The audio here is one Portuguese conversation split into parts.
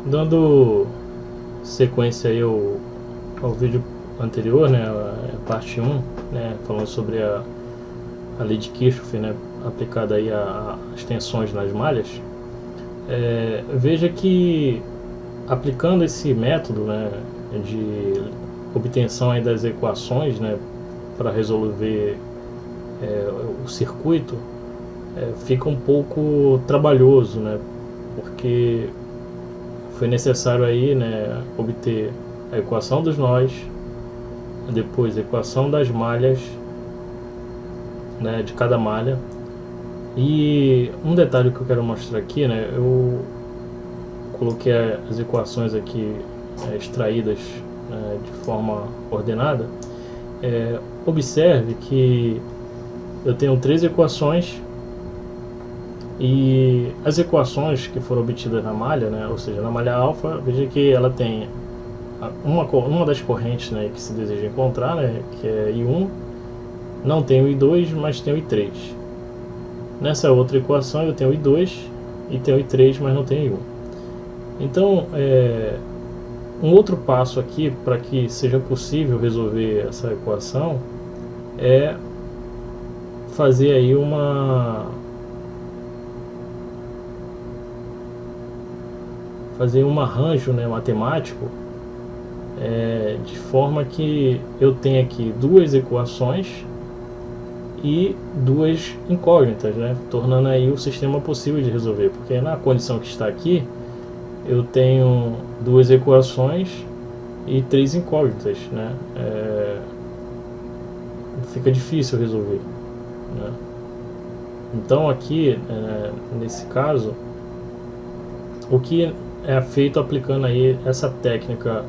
Dando sequência aí ao vídeo anterior, né, a parte 1, né, falando sobre a lei de Kirchhoff, né, aplicada aí às tensões nas malhas. Veja que aplicando esse método, né, de obtenção aí das equações, né, para resolver o circuito, fica um pouco trabalhoso, né, porque foi necessário aí, né, obter a equação dos nós, depois a equação das malhas, né, de cada malha. E um detalhe que eu quero mostrar aqui, né, eu coloquei as equações aqui extraídas de forma ordenada. Observe que eu tenho 3 equações e as equações que foram obtidas na malha, né, ou seja, na malha alfa, veja que ela tem uma das correntes, né, que se deseja encontrar, né, que é I1, não tem o I2, mas tem o I3. Nessa outra equação eu tenho o I2 e tenho o I3, mas não tenho o I1. Então, um outro passo aqui para que seja possível resolver essa equação é fazer aí um arranjo, né, matemático, de forma que eu tenha aqui 2 equações e 2 incógnitas, né, tornando aí o sistema possível de resolver, porque na condição que está aqui eu tenho 2 equações e 3 incógnitas, né, fica difícil resolver, né? Então aqui, nesse caso, o que é feito aplicando aí essa técnica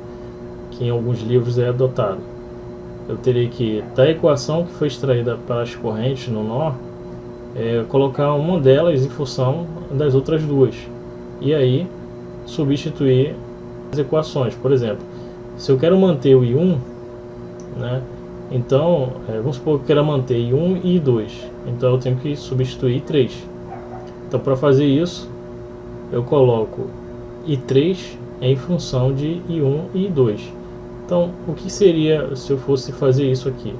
que em alguns livros é adotada, eu terei que, da equação que foi extraída para as correntes no nó, colocar uma delas em função das outras duas, e aí substituir as equações. Por exemplo, se eu quero manter o I1, né, então vamos supor que eu quero manter I1 e I2, então eu tenho que substituir I3. Então, para fazer isso, eu coloco I3 em função de I1 e I2. Então, o que seria se eu fosse fazer isso aqui,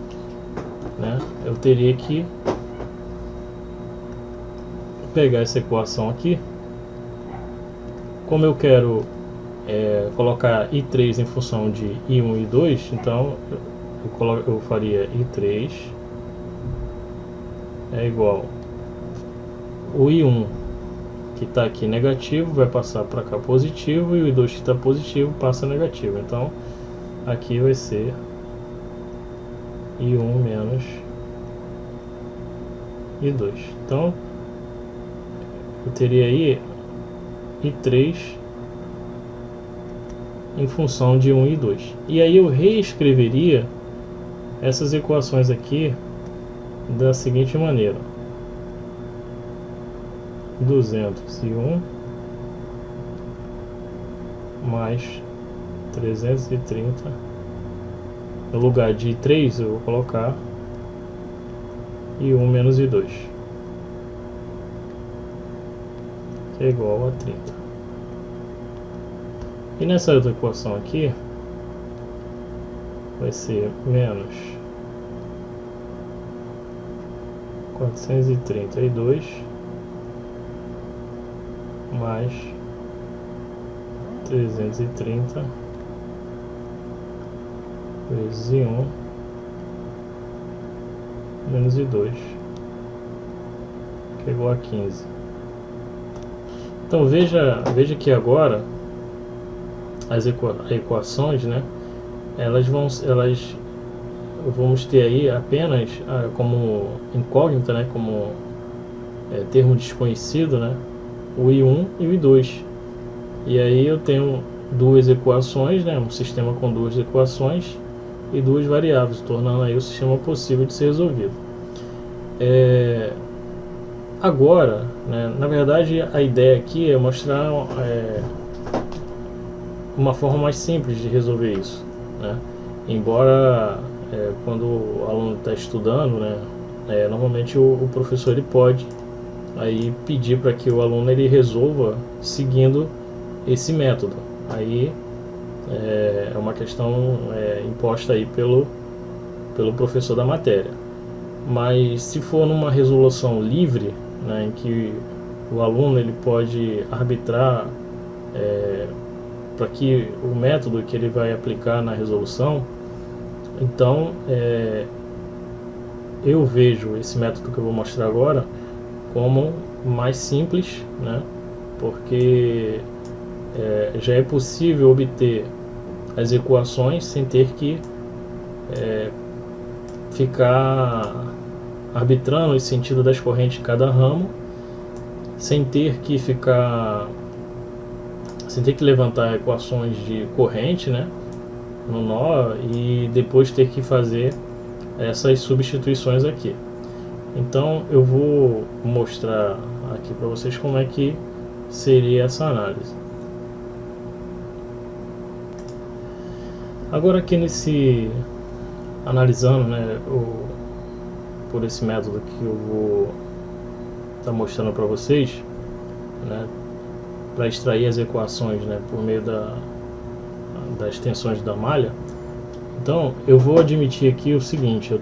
né? Eu teria que pegar essa equação aqui. Como eu quero colocar I3 em função de I1 e I2, então eu faria I3 é igual o I1 que está aqui negativo vai passar para cá positivo, e o I2 que está positivo passa negativo. Então aqui vai ser I1 menos I2. Então eu teria aí I3 em função de 1 e 2. E aí eu reescreveria essas equações aqui da seguinte maneira: 201 mais 330, no lugar de 3 eu vou colocar I1 menos I2, que é igual a 30. E nessa outra equação aqui vai ser menos 432 mais 330 vezes I1 menos I2, que é igual a 15. Então veja que agora as equações, né, vamos ter aí apenas como incógnita, né, como termo desconhecido, né, o I1 e o I2. E aí eu tenho 2 equações, né, um sistema com 2 equações e 2 variáveis, tornando aí o sistema possível de ser resolvido. Agora, né, na verdade, a ideia aqui é mostrar uma forma mais simples de resolver isso, né? Embora quando o aluno está estudando, né, normalmente o professor ele pode aí pedir para que o aluno ele resolva seguindo esse método. Aí é uma questão imposta aí pelo professor da matéria. Mas se for numa resolução livre, né, em que o aluno ele pode arbitrar para que o método que ele vai aplicar na resolução, então eu vejo esse método que eu vou mostrar agora como mais simples, né, porque já é possível obter as equações sem ter que ficar arbitrando o sentido das correntes de cada ramo, sem ter que levantar equações de corrente, né, no nó, e depois ter que fazer essas substituições aqui. Então eu vou mostrar aqui para vocês como é que seria essa análise. Agora aqui analisando, né, por esse método que eu vou estar mostrando para vocês, né, para extrair as equações, né, por meio das tensões da malha. Então eu vou admitir aqui o seguinte: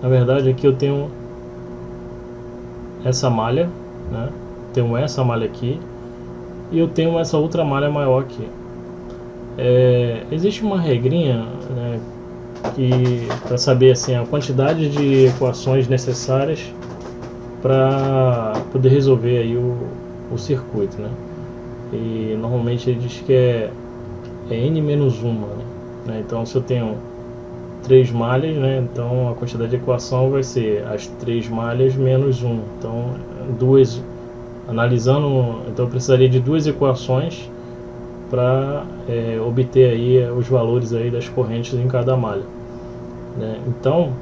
na verdade aqui eu tenho essa malha, né, tenho essa malha aqui e eu tenho essa outra malha maior aqui. Existe uma regrinha, né, para saber assim a quantidade de equações necessárias para poder resolver aí o circuito, né? E normalmente ele diz que é n-1, né? Então se eu tenho 3 malhas, né, então a quantidade de equação vai ser as 3 malhas menos 1. Então então eu precisaria de 2 equações para obter aí os valores aí das correntes em cada malha, né? Então,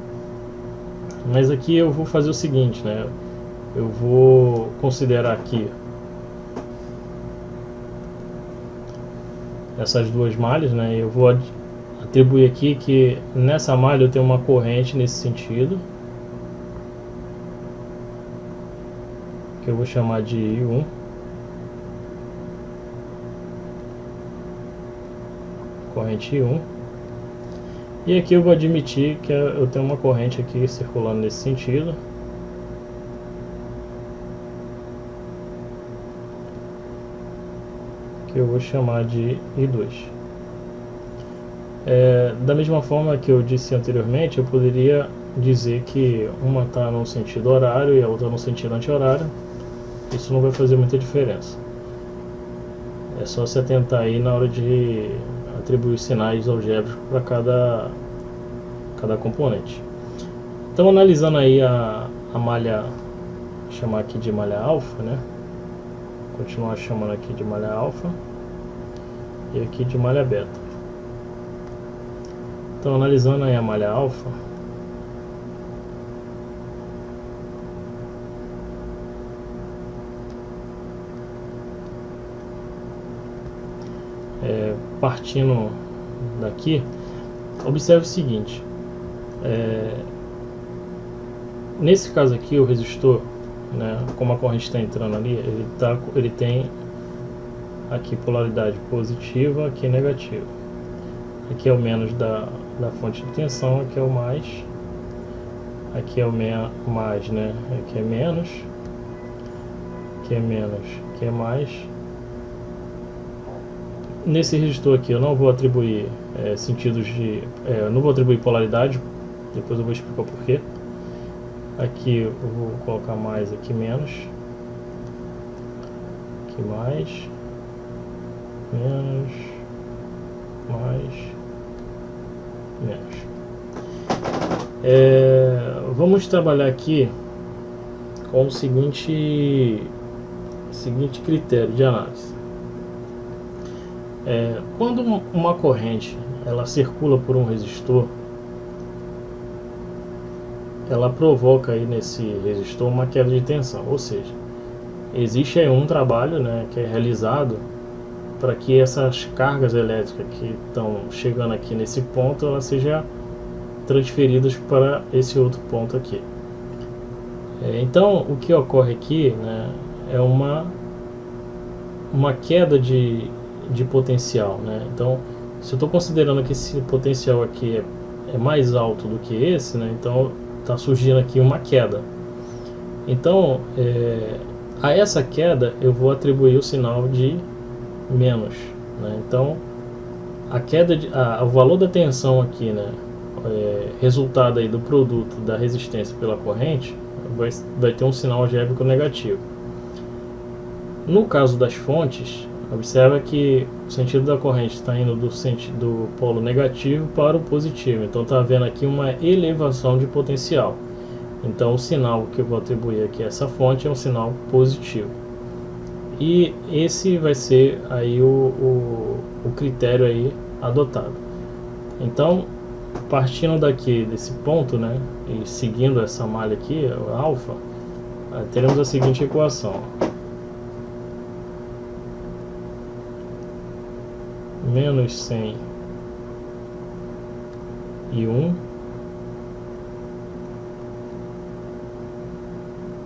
mas aqui eu vou fazer o seguinte, né? Eu vou considerar aqui essas 2 malhas, né? Eu vou atribuir aqui que nessa malha eu tenho uma corrente nesse sentido, que eu vou chamar de I1. Corrente I1. E aqui eu vou admitir que eu tenho uma corrente aqui circulando nesse sentido, que eu vou chamar de I2. Da mesma forma que eu disse anteriormente, eu poderia dizer que uma está no sentido horário e a outra no sentido anti-horário. Isso não vai fazer muita diferença. É só se atentar aí na hora de atribuir sinais algébricos para cada componente. Então, analisando aí a malha, vou chamar aqui de malha alfa, né? Continuar chamando aqui de malha alfa e aqui de malha beta. Então, analisando aí a malha alfa, partindo daqui, observe o seguinte: nesse caso aqui, o resistor, né, como a corrente está entrando ali, ele tem aqui polaridade positiva, aqui negativa. Aqui é o menos da fonte de tensão, aqui é o mais, aqui é o mais, né, aqui é menos, aqui é menos, aqui é mais. Nesse resistor aqui eu não vou atribuir sentidos não vou atribuir polaridade, depois eu vou explicar o porquê. Aqui eu vou colocar mais, aqui menos, aqui mais, menos, mais, menos. Vamos trabalhar aqui com o seguinte critério de análise. Quando uma corrente ela circula por um resistor, ela provoca aí nesse resistor uma queda de tensão, ou seja, existe aí um trabalho, né, que é realizado para que essas cargas elétricas que estão chegando aqui nesse ponto, elas sejam transferidas para esse outro ponto aqui. Então o que ocorre aqui, né, é uma queda de de potencial, né? Então, se eu estou considerando que esse potencial aqui é mais alto do que esse, né? Então está surgindo aqui uma queda. Então, a essa queda eu vou atribuir o sinal de menos, né? Então, a queda o valor da tensão aqui, né? Resultado aí do produto da resistência pela corrente vai ter um sinal algébrico negativo. No caso das fontes, observa que o sentido da corrente está indo do polo negativo para o positivo. Então está havendo aqui uma elevação de potencial. Então o sinal que eu vou atribuir aqui a essa fonte é um sinal positivo. E esse vai ser aí o critério aí adotado. Então, partindo daqui desse ponto, né, e seguindo essa malha aqui, o alfa, teremos a seguinte equação: menos 100 e 1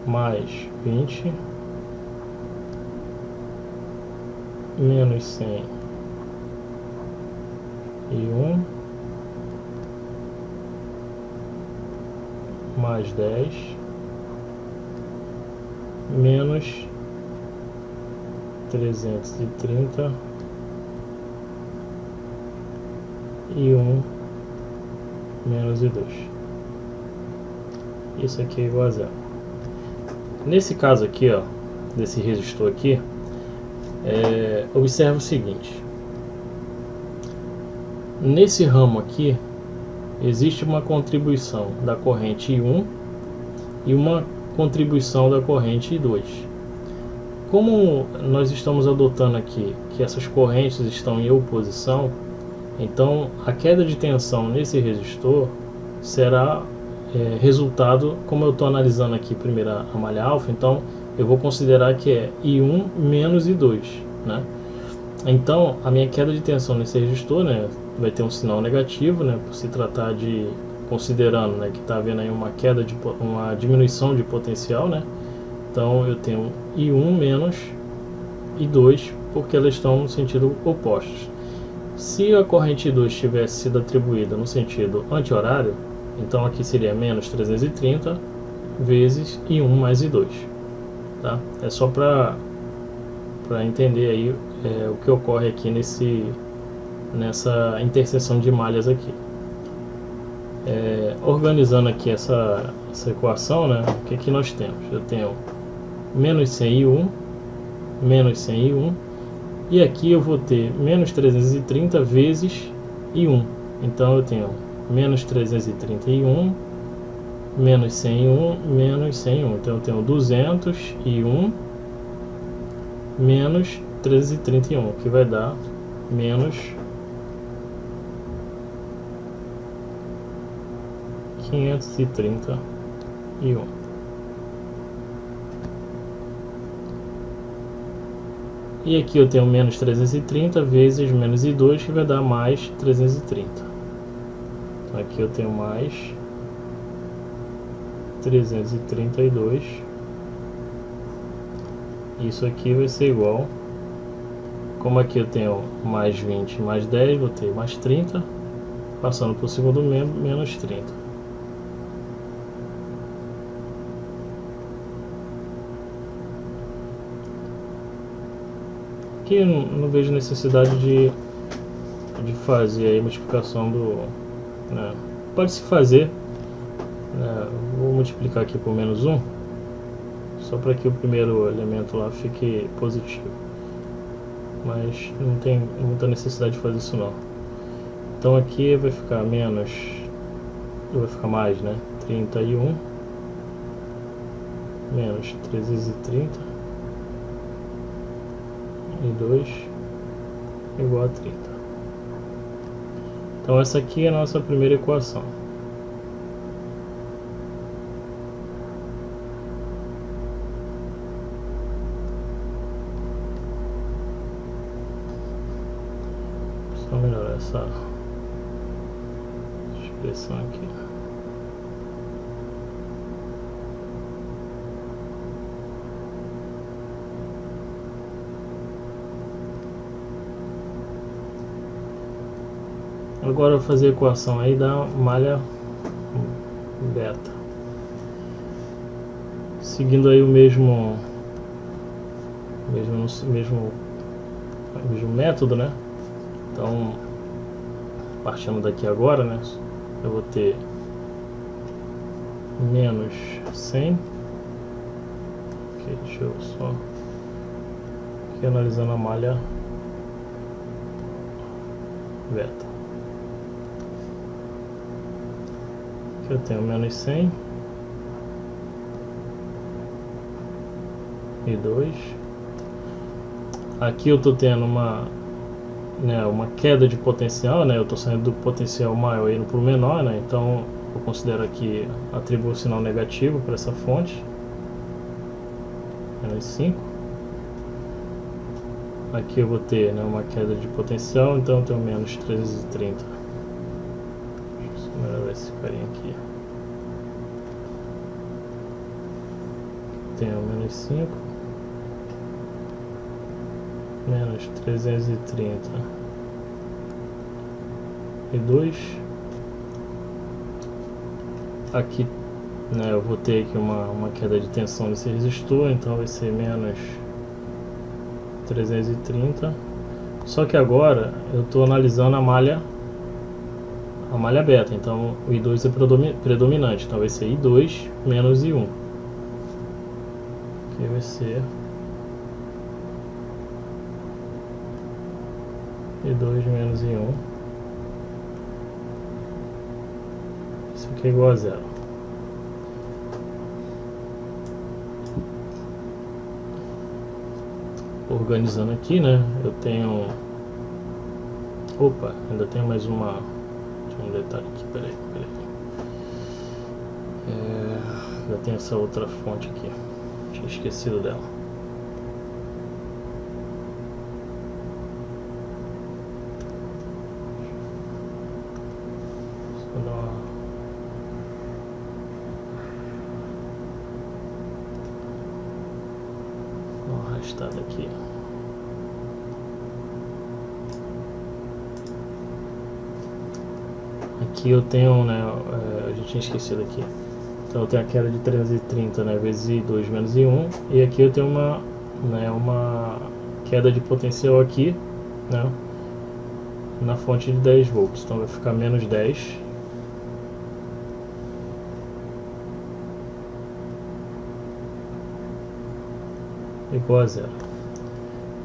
mais 20 menos 100 e 1 mais 10 menos 330 e 1 menos e 2. Isso aqui é igual a zero. Nesse caso aqui, ó, desse resistor aqui, observe o seguinte: nesse ramo aqui existe uma contribuição da corrente I1 e uma contribuição da corrente I2. Como nós estamos adotando aqui que essas correntes estão em oposição, então a queda de tensão nesse resistor será resultado, como eu estou analisando aqui primeiro a malha alfa, então eu vou considerar que é I1 menos I2, né? Então a minha queda de tensão nesse resistor, né, vai ter um sinal negativo, né, por se tratar de, considerando, né, que está havendo aí uma diminuição de potencial, né? Então eu tenho I1 menos I2 porque elas estão no sentido oposto. Se a corrente I2 tivesse sido atribuída no sentido anti-horário, então aqui seria menos 330 vezes I1 mais I2, tá? É só para entender aí o que ocorre aqui nessa interseção de malhas aqui. Organizando aqui essa equação, né, o que nós temos? Eu tenho menos 100i1, menos 100i1, e aqui eu vou ter menos 330 vezes i1. Então eu tenho menos 330i1, menos 100i1, menos 100i1. Então eu tenho 200i1 menos 331, que vai dar menos 530 e 1. E aqui eu tenho menos 330 vezes menos I2, que vai dar mais 330. Então aqui eu tenho mais 332. Isso aqui vai ser igual, como aqui eu tenho mais 20 mais 10, vou ter mais 30, passando para o segundo membro, menos 30. Aqui eu não vejo necessidade de fazer aí a multiplicação né? Pode se fazer, né? Vou multiplicar aqui por menos 1, só para que o primeiro elemento lá fique positivo, mas não tem muita necessidade de fazer isso não. Então aqui vai ficar menos, vai ficar mais, né, 31 menos 330 e 2 igual a 30. Então essa aqui é a nossa primeira equação. Só melhorar essa expressão aqui. Agora eu vou fazer a equação aí da malha beta, seguindo aí o mesmo método, né? Então, partindo daqui agora, né, eu vou ter menos 100. Ok, deixa eu só aqui analisando a malha beta. Aqui eu tenho menos 100 e 2. Aqui eu estou tendo uma queda de potencial, né? Eu estou saindo do potencial maior e indo para o menor, né? Então eu considero aqui, atribuo o sinal negativo para essa fonte, menos 5. Aqui eu vou ter, né, uma queda de potencial, então eu tenho menos 330. Deixa eu melhorar esse carinha aqui. Tenho menos 5, menos 330 e 2. Aqui, né, eu vou ter aqui uma queda de tensão nesse resistor, então vai ser menos 330. Só que agora eu estou analisando a malha beta, então o I2 é predominante, então vai ser I2 menos I1. Aqui vai ser I2 menos I1. Isso aqui é igual a 0. Organizando aqui, né, eu tenho... Opa, ainda tem mais uma... Deixa eu um detalhe aqui, peraí. Ainda tem essa outra fonte aqui, tinha esquecido dela. Só dar uma arrastada aqui. Aqui eu tenho, né, a gente tinha esquecido aqui. Então eu tenho a queda de 330, né, vezes I2 menos I1, e aqui eu tenho uma queda de potencial aqui, né, na fonte de 10 volts. Então vai ficar menos 10 igual a 0.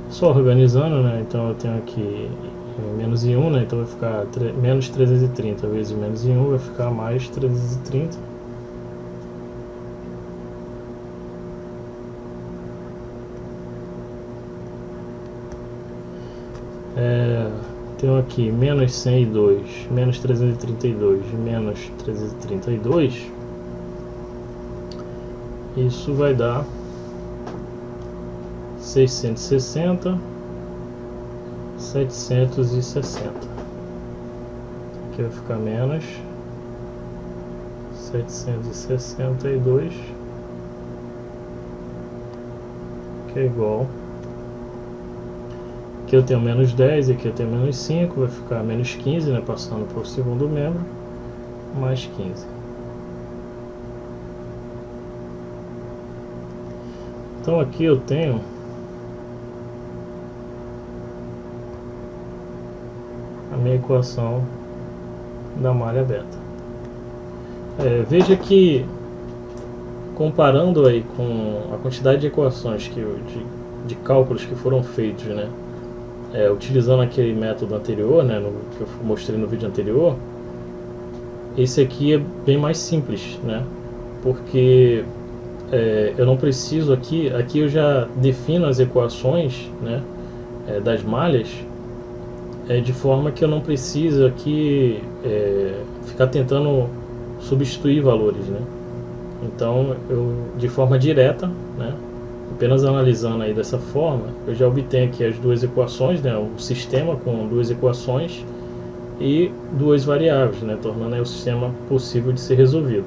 Só organizando, né, então eu tenho aqui menos I1, né, então vai ficar menos 330 vezes menos I1, vai ficar mais 330. Tenho aqui menos 102, menos 332, menos 332. Isso vai dar 660, 760. Aqui vai ficar menos 762, que é igual. Aqui eu tenho menos 10 e aqui eu tenho menos 5, vai ficar menos 15, né, passando para o segundo membro, mais 15. Então aqui eu tenho a minha equação da malha beta. Veja que, comparando aí com a quantidade de equações de cálculos que foram feitos, né, utilizando aquele método anterior, né, que eu mostrei no vídeo anterior, esse aqui é bem mais simples, né, porque eu não preciso aqui eu já defino as equações, né, das malhas, de forma que eu não preciso aqui ficar tentando substituir valores, né. Então eu, de forma direta, né, apenas analisando aí dessa forma, eu já obtenho aqui as duas equações, né, o sistema com duas equações e duas variáveis, né, tornando aí o sistema possível de ser resolvido.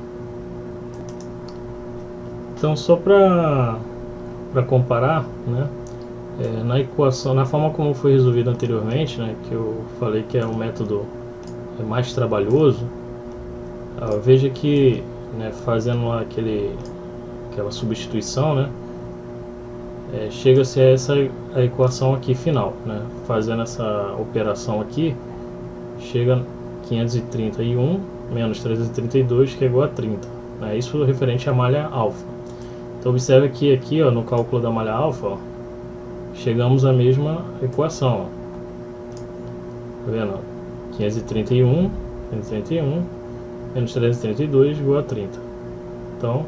Então, só para comparar, né, na equação, na forma como foi resolvido anteriormente, né, que eu falei que é um método é mais trabalhoso, veja que, né, fazendo aquela substituição, né, chega-se a a equação aqui final, né, fazendo essa operação aqui, chega 531 menos 332, que é igual a 30, né, isso referente à malha alfa. Então observe que aqui, ó, no cálculo da malha alfa, ó, chegamos à mesma equação, ó. Tá vendo? 531 menos 332 igual a 30. Então,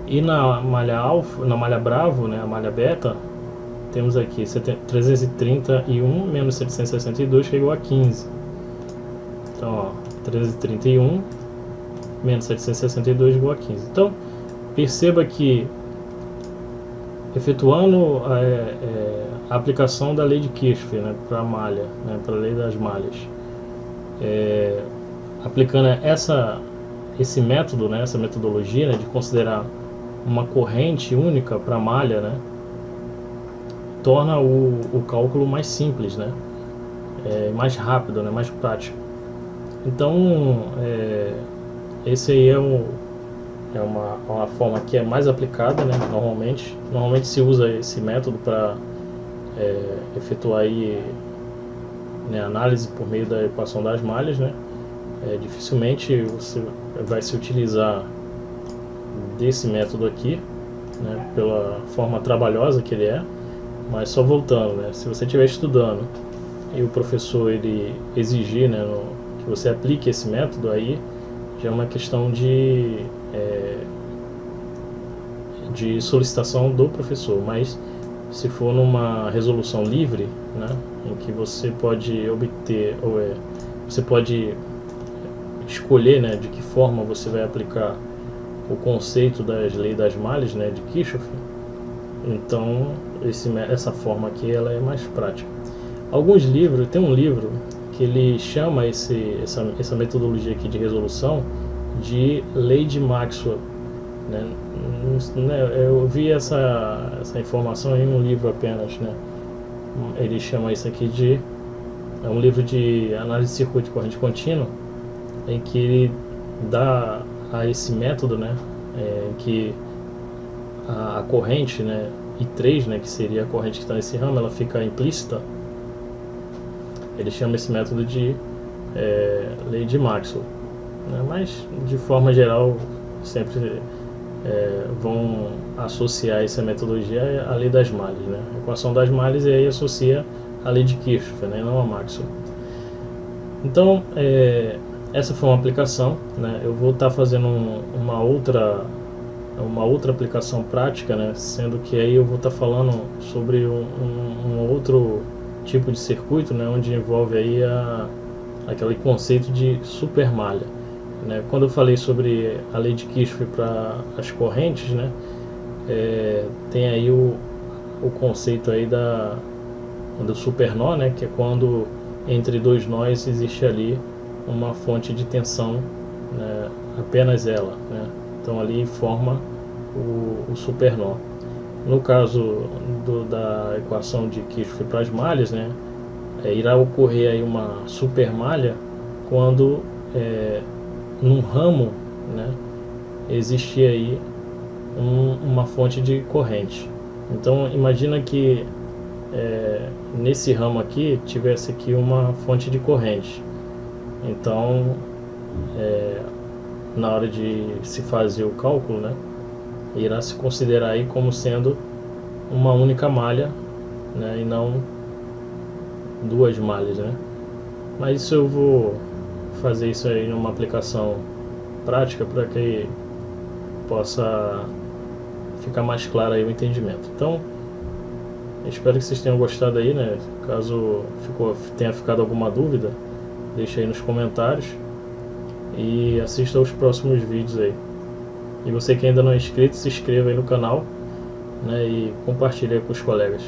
e na malha alfa, na malha bravo, né, a malha beta, temos aqui 331 menos 762, que é igual a 15. Então, ó, 331 menos 762 igual a 15. Então, perceba que, efetuando a aplicação da lei de Kirchhoff, né, para a malha, né, para a lei das malhas, aplicando esse método, né, essa metodologia, né, de considerar uma corrente única para a malha, né, torna o cálculo mais simples, né, mais rápido, né, mais prático. Então, esse aí é uma forma que é mais aplicada, né, normalmente se usa esse método para efetuar aí, né, análise por meio da equação das malhas, né. Dificilmente você vai se utilizar desse método aqui, né, pela forma trabalhosa que ele é, mas só voltando, né, se você estiver estudando e o professor ele exigir, né, que você aplique esse método, aí já é uma questão de solicitação do professor. Mas se for numa resolução livre, né, em que você pode obter, você pode escolher, né, de que forma você vai aplicar o conceito das leis das malhas, né, de Kirchhoff, então essa forma aqui ela é mais prática. Alguns livros, tem um livro que ele chama essa metodologia aqui de resolução de lei de Maxwell, né? Eu vi essa informação em um livro apenas, né? Ele chama isso aqui é um livro de análise de circuito de corrente contínua, em que ele dá a esse método, né, que a corrente, né, I3, né, que seria a corrente que está nesse ramo, ela fica implícita. Ele chama esse método de lei de Maxwell, né, mas de forma geral sempre vão associar essa metodologia à lei das malhas, né, a equação das malhas, e aí associa a lei de Kirchhoff, né, não a Maxwell. Então, essa foi uma aplicação, né? Eu vou estar fazendo uma outra aplicação prática, né? Sendo que aí eu vou estar falando sobre um outro tipo de circuito, né? Onde envolve aí aquele conceito de supermalha, né? Quando eu falei sobre a lei de Kirchhoff para as correntes, né? Tem aí o conceito aí do supernó, né? Que é quando entre dois nós existe ali uma fonte de tensão, né, apenas ela, né? Então ali forma o supernó. No caso da equação de Kirchhoff para as malhas, né, irá ocorrer aí uma supermalha quando num ramo, né, existe aí uma fonte de corrente. Então imagina que nesse ramo aqui tivesse aqui uma fonte de corrente. Então, na hora de se fazer o cálculo, né, irá se considerar aí como sendo uma única malha, né, e não duas malhas, né. Mas isso eu vou fazer isso aí numa aplicação prática para que possa ficar mais claro aí o entendimento. Então, espero que vocês tenham gostado aí, né. Caso tenha ficado alguma dúvida, deixa aí nos comentários e assista aos próximos vídeos aí. E você que ainda não é inscrito, se inscreva aí no canal, né, e compartilhe aí com os colegas.